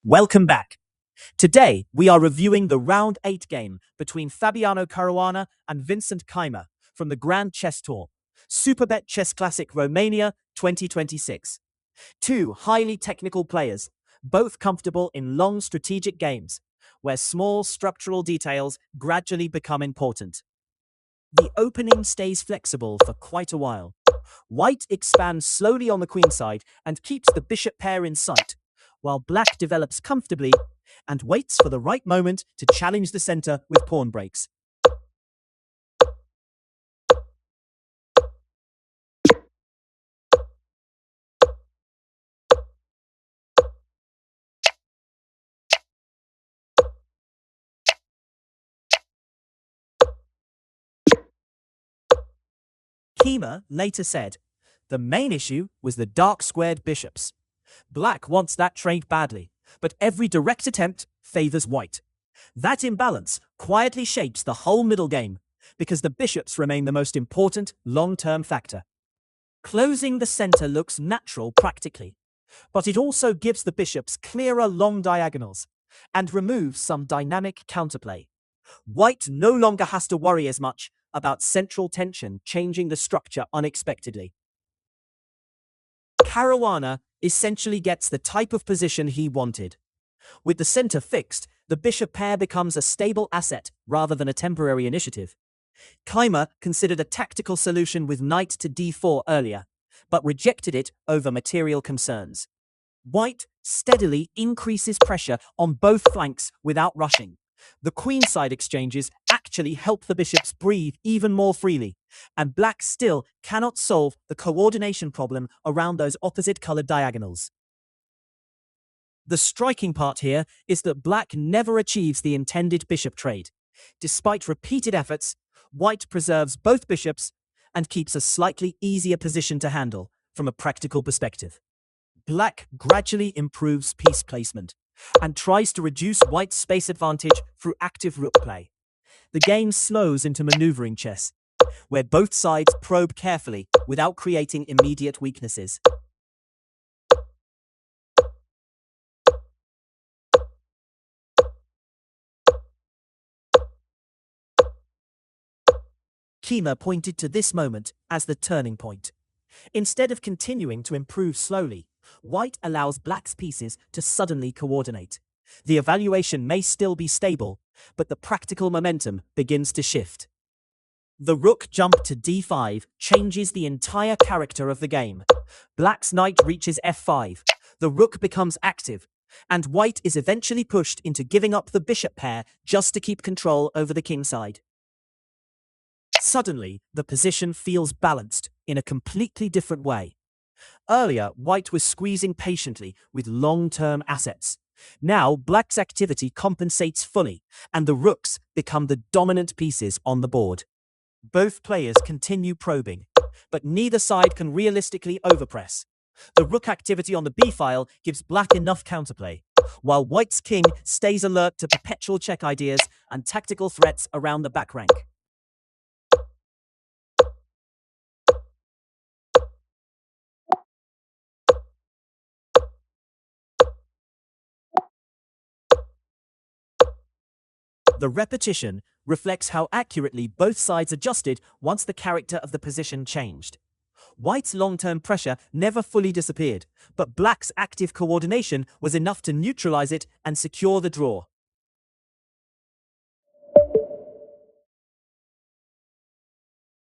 Welcome back. Today, we are reviewing the Round 8 game between Fabiano Caruana and Vincent Keymer from the Grand Chess Tour, Superbet Chess Classic Romania 2026. Two highly technical players, both comfortable in long strategic games, where small structural details gradually become important. The opening stays flexible for quite a while. White expands slowly on the queen side and keeps the bishop pair in sight, while black develops comfortably and waits for the right moment to challenge the center with pawn breaks. Keymer later said, "The main issue was the dark squared bishops. Black wants that trade badly, but every direct attempt favors white. That imbalance quietly shapes the whole middle game, because the bishops remain the most important long-term factor. Closing the center looks natural practically, but it also gives the bishops clearer long diagonals and removes some dynamic counterplay. White no longer has to worry as much about central tension changing the structure unexpectedly. Caruana essentially gets the type of position he wanted. With the center fixed, the bishop pair becomes a stable asset rather than a temporary initiative. Keymer considered a tactical solution with knight to d4 earlier, but rejected it over material concerns. White steadily increases pressure on both flanks without rushing. The queenside exchanges actually help the bishops breathe even more freely, and black still cannot solve the coordination problem around those opposite-colored diagonals. The striking part here is that black never achieves the intended bishop trade. Despite repeated efforts, white preserves both bishops and keeps a slightly easier position to handle from a practical perspective. Black gradually improves piece placement and tries to reduce white's space advantage through active rook play. The game slows into maneuvering chess, where both sides probe carefully without creating immediate weaknesses. Keymer pointed to this moment as the turning point. Instead of continuing to improve slowly, white allows black's pieces to suddenly coordinate. The evaluation may still be stable, but the practical momentum begins to shift. The rook jump to d5 changes the entire character of the game. Black's knight reaches f5, the rook becomes active, and white is eventually pushed into giving up the bishop pair just to keep control over the kingside. Suddenly, the position feels balanced in a completely different way. Earlier, white was squeezing patiently with long-term assets. Now, black's activity compensates fully, and the rooks become the dominant pieces on the board. Both players continue probing, but neither side can realistically overpress. The rook activity on the b-file gives black enough counterplay, while white's king stays alert to perpetual check ideas and tactical threats around the back rank. The repetition reflects how accurately both sides adjusted once the character of the position changed. White's long-term pressure never fully disappeared, but black's active coordination was enough to neutralize it and secure the draw.